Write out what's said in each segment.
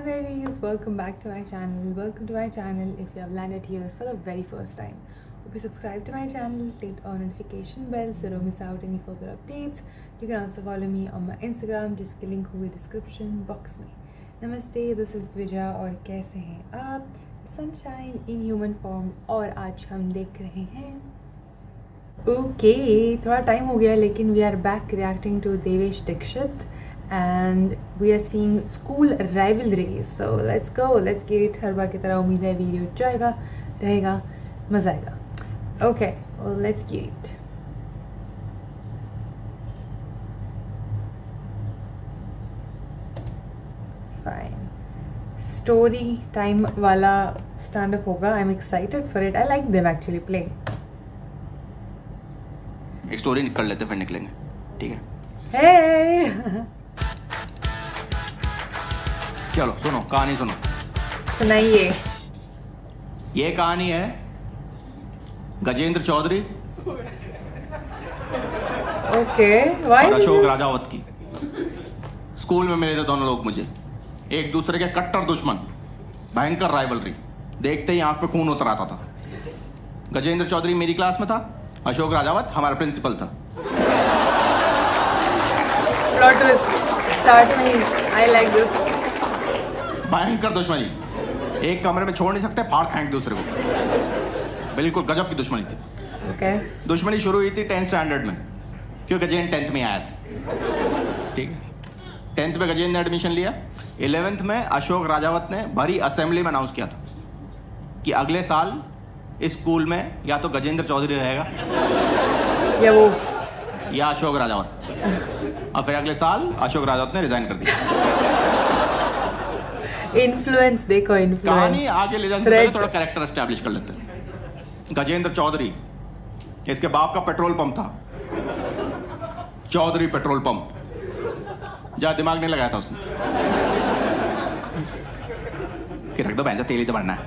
babies, welcome back to my channel. Welcome to my channel if you have landed here for the very first time. Hope you subscribe to my channel, click on notification bell so don't miss out any further updates. You can also follow me on my Instagram जिसकी link होगी description box में. नमस्ते, this is Dwija और कैसे हैं आप? Sunshine in human form और आज हम देख रहे हैं ओके थोड़ा टाइम हो गया लेकिन we are back reacting to Devesh Dixit and we are seeing school rivalry, so let's go, let's get it. हर बार की तरह उम्मीद है वीडियो जाएगा रहेगा मज़ा आएगा. Okay, well, let's get it. Fine. Story time वाला stand up होगा. I'm excited for it. I like them actually playing. एक स्टोरी कर लेते फिर निकलेंगे, ठीक है? Hey. चलो सुनो, कहानी सुनो. सुनाइए. ये कहानी है गजेंद्र चौधरी ओके और अशोक राजावत की. स्कूल में मिले थे दोनों लोग मुझे, एक दूसरे के कट्टर दुश्मन, भयंकर राइवलरी. देखते ही आंख पे खून उतर आता था. गजेंद्र चौधरी मेरी क्लास में था, अशोक राजावत हमारा प्रिंसिपल था. प्लॉट ट्विस्ट स्टार्ट में. I like this. भयंकर दुश्मनी, एक कमरे में छोड़ नहीं सकते, फाड़ फेंक दूसरे को. बिल्कुल गजब की दुश्मनी थी. ओके. दुश्मनी शुरू हुई थी 10th स्टैंडर्ड में, क्योंकि गजेंद्र 10th में आया था. ठीक है, 10th में गजेंद्र ने एडमिशन लिया. 11th में अशोक राजावत ने भरी असेंबली में अनाउंस किया था कि अगले साल इस स्कूल में या तो गजेंद्र चौधरी रहेगा या वो या अशोक राजावत. और फिर अगले साल अशोक राजावत ने रिजाइन कर दिया. इन्फ्लुएंस देखो, इन्फ्लुएंस. कहानी आगे ले जाने से पहले थोड़ा कैरेक्टर एस्टैब्लिश कर लेते हैं. गजेंद्र चौधरी, इसके बाप का पेट्रोल पंप था, चौधरी पेट्रोल पंप. जहाँ दिमाग नहीं लगाया था उसने कि रख दो भैंसा, तेल ही तो भरना है.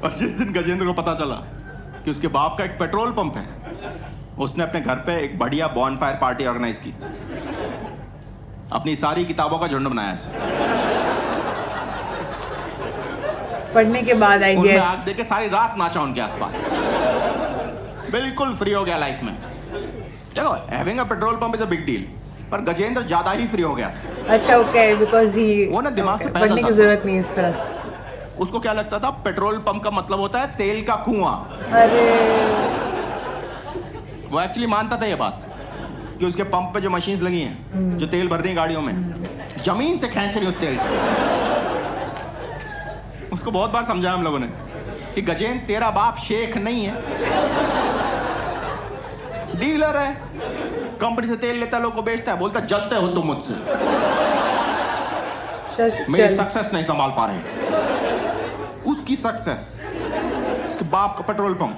और जिस दिन गजेंद्र को पता चला कि उसके बाप का एक पेट्रोल पंप है, उसने अपने घर पे एक बढ़िया बॉनफायर पार्टी ऑर्गेनाइज की. अपनी सारी किताबों का झुंड बनाया. पढ़ने के बाद आई गेस आग देके सारी रात नाचा उनके आसपास. बिल्कुल फ्री हो गया लाइफ में. देखो, having a petrol pump is a big deal, पर गजेंद्र ज्यादा ही फ्री हो गया था. अच्छा ओके, बिकॉज़ ही वो ना दिमाग से पढ़ने की जरूरत नहीं इस तरह. उसको क्या लगता था, पेट्रोल पंप का मतलब होता है तेल का कुआं. अरे वो एक्चुअली मानता था ये बात कि उसके पंप पे जो मशीन्स लगी हैं, जो तेल भर रही हैं गाड़ियों में, जमीन से खींच रही उस तेल को. उसको बहुत बार समझाया हम लोगों ने कि गजेंद्र, तेरा बाप शेख नहीं है, डीलर है. कंपनी से तेल लेता है, लोगों को बेचता है, बोलता है जलते हो तुम मुझसे, मेरी सक्सेस नहीं संभाल पा रहे. उसकी सक्सेस, उसके बाप का पेट्रोल पंप.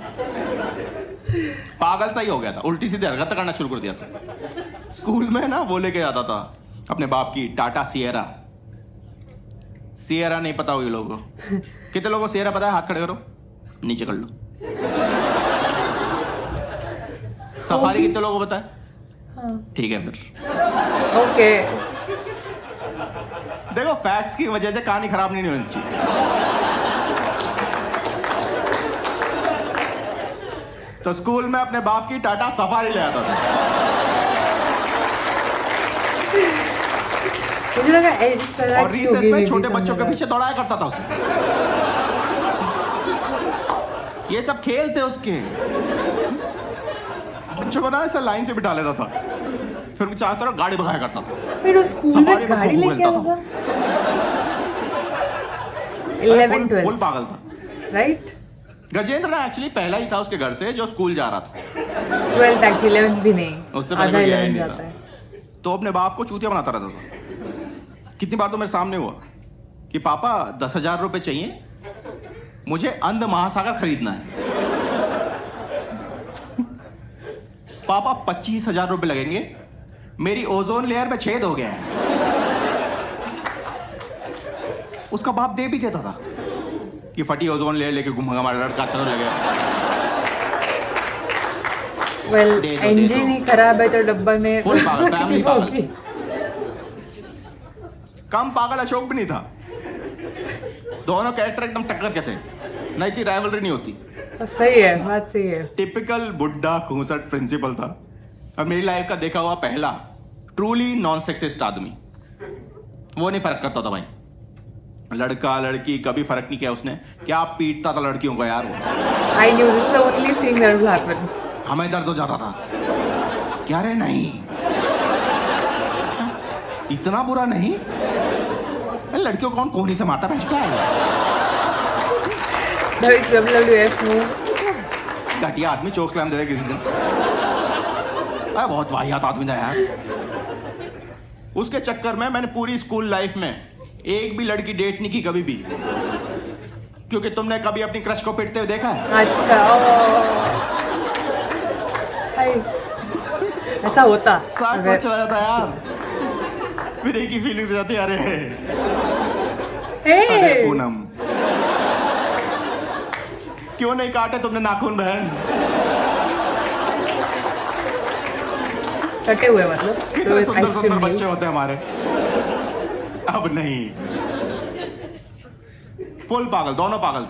पागल सा ही हो गया था, उल्टी सीधी हरकत करना शुरू कर दिया था. स्कूल में ना वो लेके आता था अपने बाप की टाटा सिएरा. सिएरा नहीं पता होगी लोगों को. कितने लोगों को सिएरा पता है? हाथ खड़े करो, नीचे कर लो. सफारी कितने लोगों को पता है? ठीक है फिर ओके. देखो, फैक्ट्स की वजह से कहानी खराब नहीं होनी चाहिए. तो स्कूल में अपने बाप की टाटा सफारी ले आता था. मुझे लगा इस तरह और रिसेस में छोटे बच्चों के पीछे दौड़ाया करता था उसे. ये सब खेल थे उसके. बच्चों को ना ऐसा लाइन से बिठा लेता था, फिर वो चाहता रहा गाड़ी भगाया करता था. फिर उस स्कूल में गाड़ी लेके आता था. 11 12 फुल पागल था, राइट? गजेंद्र ना एक्चुअली पहला ही था उसके घर से जो स्कूल जा रहा था. 12th एक्चुअली, 11th भी नहीं, उससे पहले कोई गया ही नहीं जाता था. है. तो अपने बाप को चूतिया बनाता रहता था. कितनी बार तो मेरे सामने हुआ कि पापा 10,000 रुपए चाहिए, मुझे अंध महासागर खरीदना है. पापा 25,000 रुपए लगेंगे, मेरी ओजोन लेयर में छेद हो गया है. उसका बाप दे भी देता था कि फटी ओजोन लेयर लेके घूमेगा हमारा लड़का, चलो लगे. वेल दे दो, इंजन ही खराब है तो डब्बा में Full पागल, family पागल। होगी। कम पागल अशोक भी नहीं था। दोनों कैरेक्टर एकदम टक्कर के थे, नहीं थी राइवलरी नहीं होती। सही है, बात सही है। टिपिकल बुड्ढा खूंसट प्रिंसिपल था और मेरी लाइफ का देखा हुआ पहला ट्रूली नॉन सेक्सिस्ट आदमी। वो नहीं फर्क करता था भाई, लड़का लड़की कभी फर्क नहीं किया उसने। क्या पीटता था लड़कियों को यार वो। I knew this is the only thing that will happen. हमें दर्द हो जाता था। क्या रे नहीं, इतना बुरा नहीं। लड़कियों को कौन कोहनी से मारता है, क्या है? That is WWF move. घटिया आदमी चोक स्लैम दे दे किसी दिन। अरे बहुत वाहियात आदमी था यार। उसके चक्कर में मैंने पूरी स्कूल लाइफ में एक भी लड़की डेट नहीं की कभी भी। क्योंकि तुमने कभी अपनी क्रश को पिटते हुए देखा है? अच्छा, हाय, ऐसा होता। साथ में चला जाता यार, फिर एक ही फीलिंग हो जाती है, अरे अरे हे, पूनम क्यों नहीं काटे तुमने नाखून बहन? कटे हुए मतलब। कितने तो सुंदर ice सुंदर cream बच्चे meal। होते हैं हमारे। अब नहीं, फुल पागल, दोनों पागल।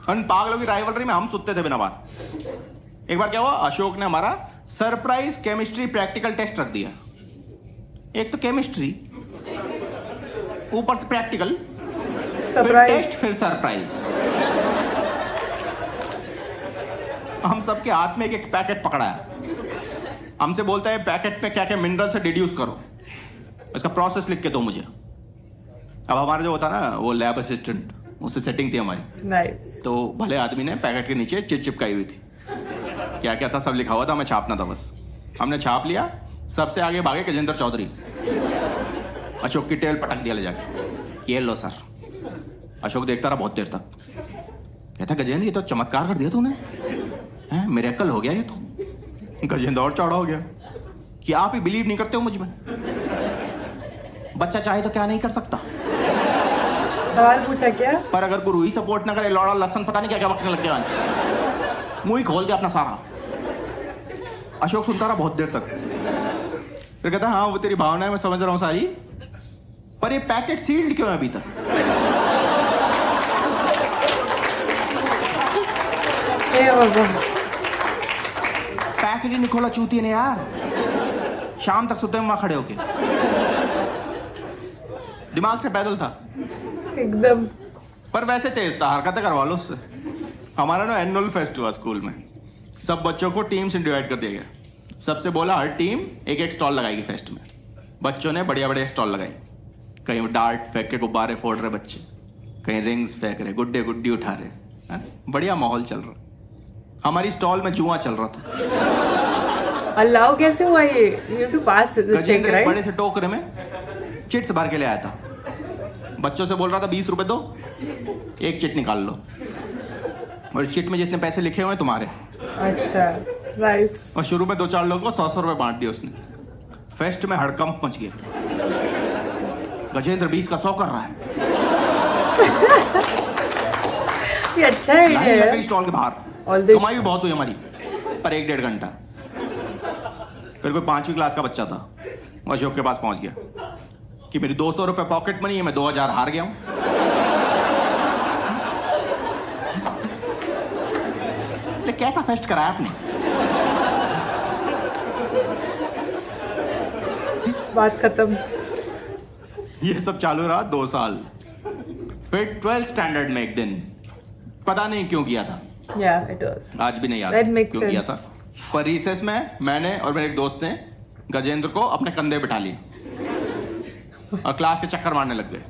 उन पागलों की राइवलरी में हम सुनते थे बिना बात। एक बार क्या हुआ, अशोक ने हमारा सरप्राइज केमिस्ट्री प्रैक्टिकल टेस्ट रख दिया। एक तो केमिस्ट्री, ऊपर से प्रैक्टिकल, फिर Surprise। टेस्ट, फिर सरप्राइज। हम सबके हाथ में एक एक पैकेट पकड़ाया। हमसे बोलता है पैकेट में क्या क्या मिनरल से डिड्यूस करो, इसका प्रोसेस लिख के दो मुझे। अब हमारा जो होता ना वो लैब असिस्टेंट, उससे सेटिंग थी हमारी। Nice। तो भले आदमी ने पैकेट के नीचे चिट चिपकाई हुई थी, क्या क्या था सब लिखा हुआ था, हमें छापना था बस। हमने छाप लिया, सबसे आगे भागे गजेंद्र चौधरी। अशोक की टेल पटक दिया ले जाके, ये लो सर। अशोक देखता रहा बहुत देर तक, कहता गजेंद्र ये तो चमत्कार कर दिया तूने, हैं मिरेकल हो गया ये तो। गजेंद्र और चौड़ा हो गया कि आप ही बिलीव नहीं करते हो मुझ में। बच्चा चाहे तो क्या नहीं कर सकता, सवाल पूछा क्या? पर अगर कोई रूही सपोर्ट ना करे, लौड़ा लसन पता नहीं क्या क्या बकने लग गया, मुंह ही खोल दिया अपना सारा। अशोक सुनता रहा बहुत देर तक, फिर कहता हाँ वो तेरी भावना है, मैं समझ रहा हूँ सारी, पर ये पैकेट सील्ड क्यों है अभी तक? हे भगवान। पैकेट ही नहीं खोला चूतिए ने यार। शाम तक सोते वहां खड़े होके, दिमाग से पैदल था एकदम। पर वैसे तेज था, हरकतें करवा लो उससे। हमारा ना एनुअल फेस्ट हुआ स्कूल में, सब बच्चों को टीम्स में डिवाइड कर दिया गया। सबसे बोला हर टीम एक एक स्टॉल लगाएगी फेस्ट में। बच्चों ने बढ़िया बढ़िया स्टॉल लगाई, कहीं डार्ट फेंक के गुब्बारे फोड़ रहे बच्चे, कहीं रिंग्स फेंक रहे, गुड्डे गुड्डी उठा रहे, हैं? बढ़िया माहौल चल रहा। हमारी स्टॉल में जुआ चल रहा था। अलाउ कैसे हुआ ये? You have to pass the check, Gajendra एक right? बड़े से टोकरे में चिट्स भर के ले आया था। बच्चों से बोल रहा था 20 रुपए दो, एक चिट निकाल लो, और चिट में जितने पैसे लिखे हुए हैं तुम्हारे। अच्छा, नाइस। और शुरू में 2-4 लोगों को 100 रुपए बांट दिए उसने। फेस्ट में हड़कंप मच गया, गजेंद्र 20 का 100 कर रहा है। ये अच्छा आइडिया लाइन लग है। गई स्टॉल के बाहर। All this- कमाई भी बहुत हुई हमारी, पर 1-1.5 घंटा। फिर कोई 5वीं क्लास का बच्चा था, वो अशोक के पास पहुंच गया कि मेरी 200 रुपए पॉकेट मनी है, मैं 2000 हार गया हूं। ले कैसा फेस्ट कराया आपने? बात खत्म। ये सब चालू रहा 2 साल। फिर 12th स्टैंडर्ड में एक दिन, पता नहीं क्यों किया था, Yeah, it was. आज भी नहीं याद That makes क्यों किया sense. था। पर रिसेस में मैंने और मेरे एक दोस्त ने गजेंद्र को अपने कंधे बिठा लिए और क्लास के चक्कर मारने लग गए।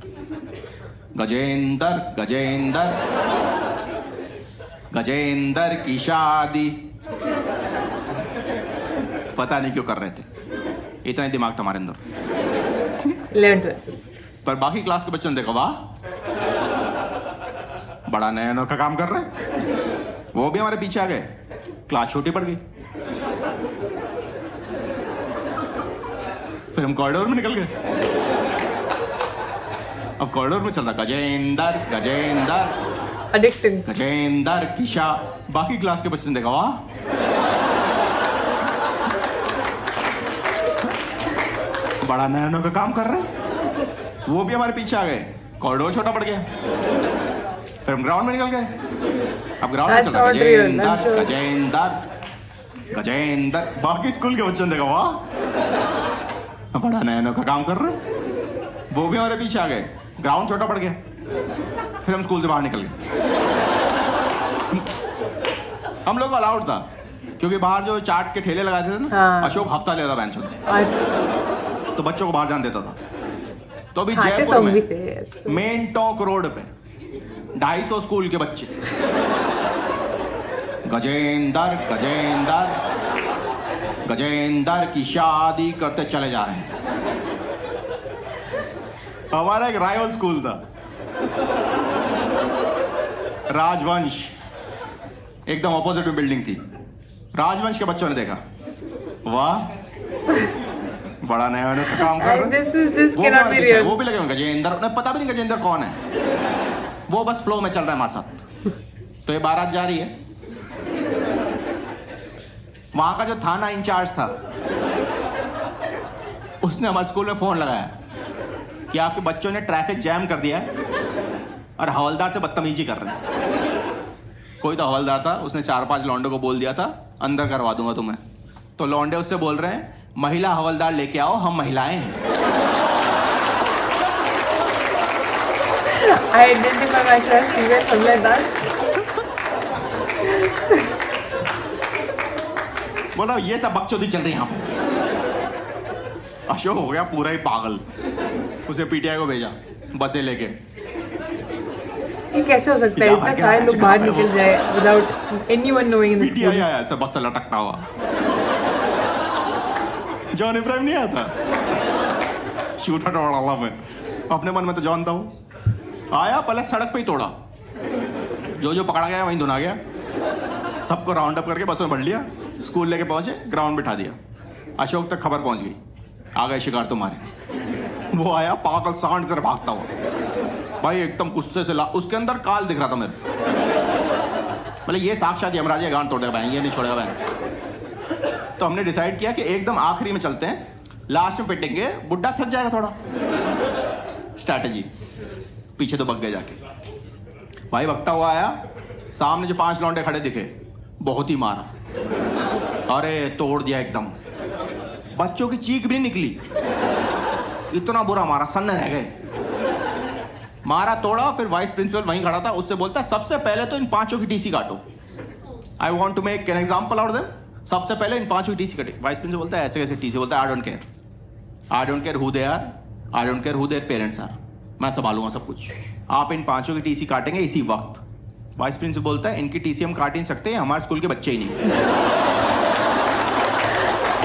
गजेंद्र गजेंद्र गजेंद्र की शादी। पता नहीं क्यों कर रहे थे, इतना ही दिमाग था हमारे अंदर। 11th। पर बाकी क्लास के बच्चों ने देखा, वाह बड़ा नया अनोखा काम कर रहे हैं। वो भी हमारे पीछे आ गए, क्लास छोटी पड़ गई। फिर हम कॉरिडोर में निकल गए। अब कॉरिडोर में चल रहा गजेंद्र गजेंद्र Addicting. गजेंद्र की शाह। बाकी क्लास के बच्चों ने देखा, वाह बड़ा नैनो का काम कर रहे हैं, वो भी हमारे पीछे आ गए, कॉरिडोर छोटा पड़ गया, फिर हम ग्राउंड में निकल गए। अब ग्राउंड में चल रहा गजेंद्र गजेंद्र गजेंद्र, बाकी स्कूल के बच्चों ने देखा वाह बड़ा नैनो का काम कर रहे हैं, वो भी हमारे पीछे आ गए, ग्राउंड छोटा पड़ गया, फिर हम स्कूल से बाहर निकल गए। हम लोग को अलाउड था क्योंकि बाहर जो चाट के ठेले लगाते थे ना, हाँ। अशोक हफ्ता लेता था बेंचों से, तो बच्चों को बाहर जाने देता था। तो अभी खाते जयपुर तो में भी थे। मेन टॉक रोड पे 250 स्कूल के बच्चे गजेंद्र गजेंद्र गजेंद्र की शादी करते चले जा रहे हैं। हमारा एक राइवल स्कूल था, राजवंश, एकदम ऑपोजिट में बिल्डिंग थी। राजवंश के बच्चों ने देखा वाह बड़ा नया नया काम कर रहे हैं, वो भी लगे गजेंद्र, उन्हें पता भी नहीं गजेंद्र कौन है, वो बस फ्लो में चल रहा है हमारे साथ। तो ये बारात जा रही है, वहां का जो थाना इंचार्ज था उसने हमारे स्कूल में फोन लगाया कि आपके बच्चों ने ट्रैफिक जैम कर दिया है और हवलदार से बदतमीजी कर रहे हैं। कोई तो हवलदार था, उसने 4-5 लौंडे को बोल दिया था अंदर करवा दूंगा तुम्हें। तो लौंडे उससे बोल रहे हैं महिला हवलदार लेके आओ, हम महिलाएं हैं। I identify myself as female, something like that. बोला ये सब बकचोदी चल रही है यहाँ पे। अशोक हो गया पूरा ही पागल, उसे पीटीआई को भेजा बसें लेके। ये कैसे हो सकता है इतना सारे लोग बाहर निकल जाए without anyone knowing in the PTI school? आया ऐसे बस से लटकता हुआ, जॉन इब्राहिम नहीं आता शूटर वाला में, अपने मन में तो जानता हूँ। आया पहले सड़क पे ही तोड़ा, जो जो पकड़ा गया वहीं धुना गया, सबको राउंड अप करके बस में भर लिया, स्कूल लेके पहुंचे, ग्राउंड बिठा दिया। अशोक तक खबर पहुंच गई, आ गए शिकार तुम्हारे। वो आया पागल सांड की तरह भागता हुआ, भाई एकदम गुस्से से उसके अंदर काल दिख रहा था मेरे, मतलब ये साक्षात यमराज है, गांड तोड़ेगा भाई, ये नहीं छोड़ेगा भाई। तो हमने डिसाइड किया कि एकदम आखिरी में चलते हैं, लास्ट में पिटेंगे, बुड्ढा थक जाएगा थोड़ा। स्ट्रैटेजी, पीछे तो बग गए जाके। भाई भगता हुआ आया, सामने जो 5 लौंडे खड़े दिखे, बहुत ही मारा, अरे तोड़ दिया एकदम, बच्चों की चीख भी नहीं निकली, इतना बुरा मारा, सन्ने रह गए। मारा तोड़ा, फिर वाइस प्रिंसिपल वहीं खड़ा था, उससे बोलता सबसे पहले तो इन 5 की टीसी काटो, I want to make an example out them. सबसे पहले इन 5 की टीसी कटे। वाइस प्रिंसिपल बोलता है ऐसे कैसे टीसी, बोलता है I don't care who they are, I don't care who their parents are, मैं संभालूंगा सब कुछ, आप इन 5 की टीसी काटेंगे इसी वक्त। वाइस प्रिंसिपल बोलता है इनकी टीसी हम काट ही नहीं सकते, हमारे स्कूल के बच्चे ही नहीं।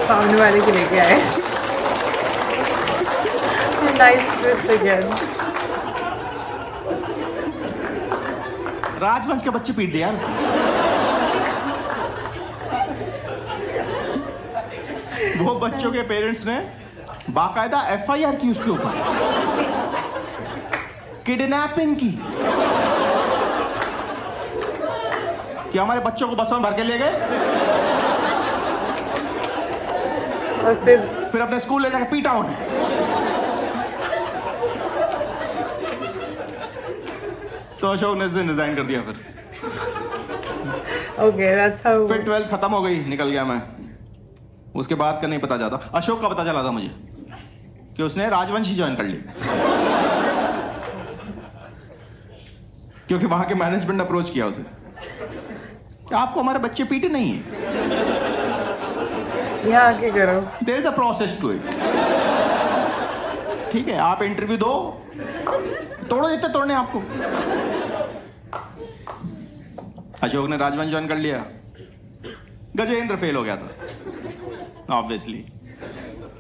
सामने वाले को लेके आए। Nice twist again. राजवंश के बच्चे पीट दिया यार। वो बच्चों के पेरेंट्स ने बाकायदा एफआईआर की उसके ऊपर, किडनैपिंग की, कि हमारे बच्चों को बसों में भर के ले गए और फिर अपने स्कूल ले जाकर पीटा उन्हें। तो अशोक ने रिजाइन कर दिया। फिर ओके दैट्स हाउ। फिर 12th खत्म हो गई, निकल गया मैं। उसके बाद का नहीं पता जाता, अशोक का पता चला था मुझे कि उसने राजवंशी ज्वाइन कर ली, क्योंकि वहां के मैनेजमेंट ने अप्रोच किया उसे कि आपको हमारे बच्चे पीटे नहीं है, यहाँ आके करो, there is a process to it. ठीक है, आप इंटरव्यू दो, तोड़ो जितने तोड़ने आपको। अशोक ने राजवंश ज्वाइन कर लिया, गजेंद्र फेल हो गया था ऑब्वियसली,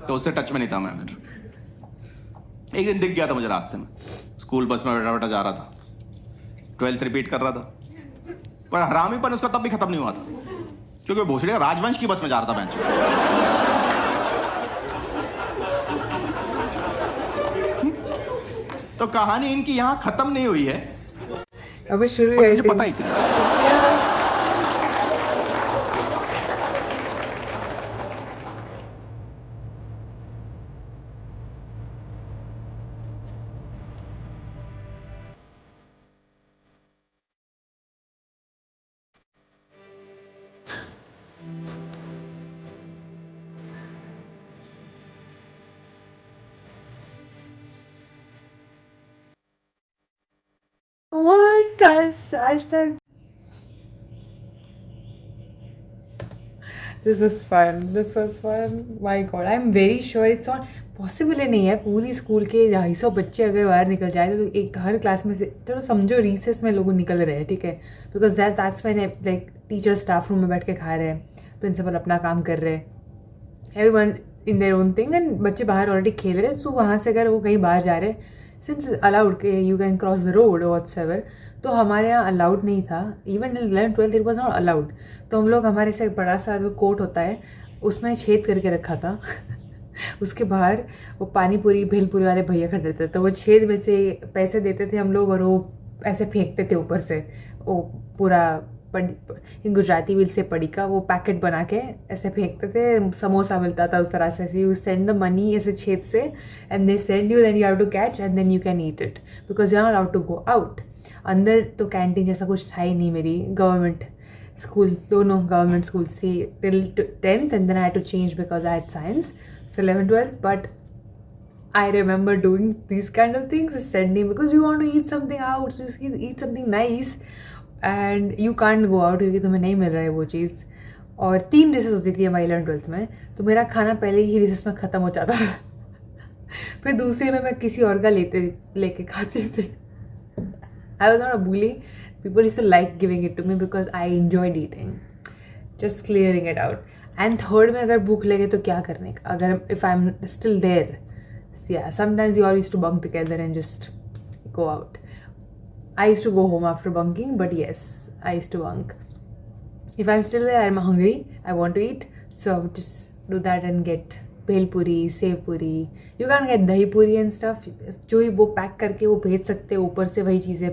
तो उससे टच में नहीं था मैं। फिर एक दिन दिख गया था मुझे रास्ते में, स्कूल बस में बैठा बैठा जा रहा था, 12th रिपीट कर रहा था, पर हरामीपन उसका तब भी खत्म नहीं हुआ था, क्योंकि भोसड़िया राजवंश की बस में जा रहा था बेंच। तो कहानी इनकी यहाँ खत्म नहीं हुई है, अभी शुरू मुझे पता ही थी। what? Hashtag. This was fun. This was fun. My God, I'm very sure it's not possible ही नहीं है पूरी स्कूल के 250 बच्चे अगर बाहर निकल जाए तो एक हर क्लास में से चलो समझो रिसेस में लोग निकल रहे हैं, ठीक है, because that's when like teacher staff room में बैठ के खा रहे हैं, प्रिंसिपल अपना काम कर रहे हैं, everyone in their own thing, and बच्चे बाहर ऑलरेडी खेल रहे हैं. सो वहाँ से अगर वो कहीं बाहर जा रहे हैं, सिंस अलाउड के you can cross the road whatever, तो हमारे यहाँ अलाउड नहीं था. Even in 11th-12th it was not allowed. तो हम लोग हमारे से एक बड़ा सा जो कोट होता है उसमें छेद करके रखा था उसके बाहर वो पानी पूरी भेलपुरी वाले भैया खड़े रहते थे, तो वो छेद में से पैसे देते थे हम लोग और वो ऐसे फेंकते थे ऊपर से. वो पूरा गुजराती विल से पड़ी का वो पैकेट बना के ऐसे फेंकते थे, समोसा मिलता था उस तरह से. यू सेंड द मनी ऐसे छेद से and they send you, then you have to catch and then you can eat it because you are not allowed to go out. अंदर तो कैंटीन जैसा कुछ था ही नहीं. मेरी गवर्नमेंट स्कूल, दोनों गवर्नमेंट स्कूल से till 10th and then I had to change because I had science. So 11th-12th, but I remember doing these kind of things, sending because you want to eat something out, so you eat something nice, and you can't go out क्योंकि तुम्हें नहीं मिल रहा है वो चीज़. और 3 recess होती थी हमारी 11th-12th में, तो मेरा खाना पहले ही रिसेस में ख़त्म हो जाता था फिर दूसरे में मैं किसी और का लेके खाती थी. I was not a bully. People used to like giving it to me because I enjoyed eating, just clearing it out. And third में अगर भूख लगे तो क्या करने का, अगर if I am still there, या sometimes you all use to bunk together and just go out. I use to go home after bunking, but yes I use to bunk. If I am still there, I am hungry, I want to eat, so I would just do that and get bhelpuri, sev puri. You can get दही पूरी and stuff, जो ही वो pack करके वो भेज सकते हैं ऊपर से वही चीज़ें,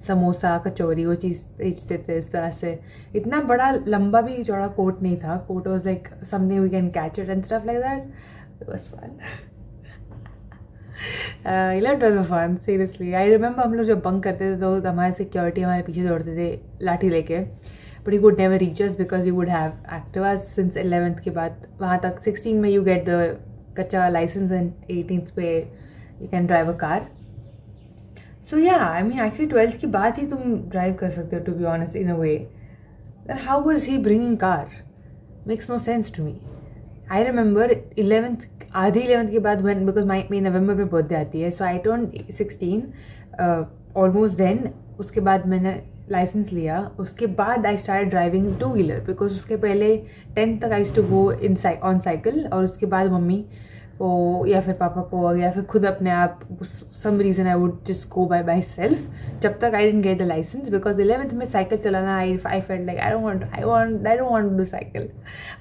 समोसा कचौरी वो चीज़ बेचते थे इस तरह से. इतना बड़ा लंबा भी चौड़ा कोट नहीं था. Coat was like something we can catch it and stuff like that. It was fun. 11th was fun, seriously. I remember हम लोग जब बंक करते थे तो हमारे सिक्योरिटी हमारे पीछे दौड़ते थे लाठी लेके, but you would never reach us because you would have Activas since 11th के बाद. वहाँ तक 16 में यू गेट द कच्चा लाइसेंस एंड 18th पे you can drive a car. So yeah, I mean actually 12th की बात ही तुम ड्राइव कर सकते हो, to be honest, in a way. Then how was he bringing car? Makes no sense to me. I remember 11th, आधी 11th के बाद when, because मेरी नवंबर में बर्थडे आती है, so I turned 16 almost then. उसके बाद मैंने लाइसेंस लिया, उसके बाद I started driving 2-wheeler because उसके पहले 10th तक I used to go on cycle, और उसके बाद मम्मी को या फिर पापा को या फिर खुद अपने आप some reason I would just go by myself, जब तक I didn't get the licence. Because 11th में साइकिल चलाना I felt like I don't want to do cycle.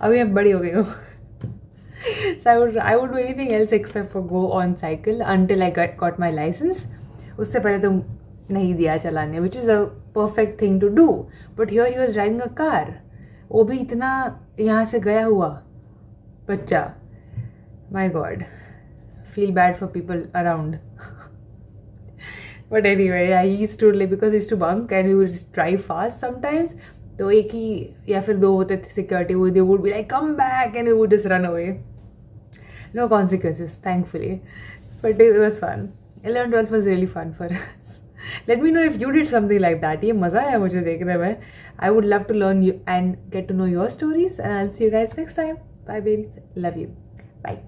अभी मैं बड़ी हो गई हूँ so I would do anything else except for go on cycle until I got my license. उससे पहले तो नहीं दिया चलाने, which is a perfect thing to do. But here he was driving a car, वो भी इतना यहाँ से गया हुआ बच्चा. My God, feel bad for people around. But anyway, yeah, he used to like, because he used to bunk and we would just drive fast sometimes. तो एक ही या फिर 2 होते थे सिक्योरिटी, वो they would be like come back and we would just run away. No consequences, thankfully. But it was fun. 11th-12th was really fun for us. Let me know if you did something like that. ये मज़ा आया मुझे देखने में. I would love to learn you and get to know your stories. And I'll see you guys next time. Bye babies. Love you. Bye.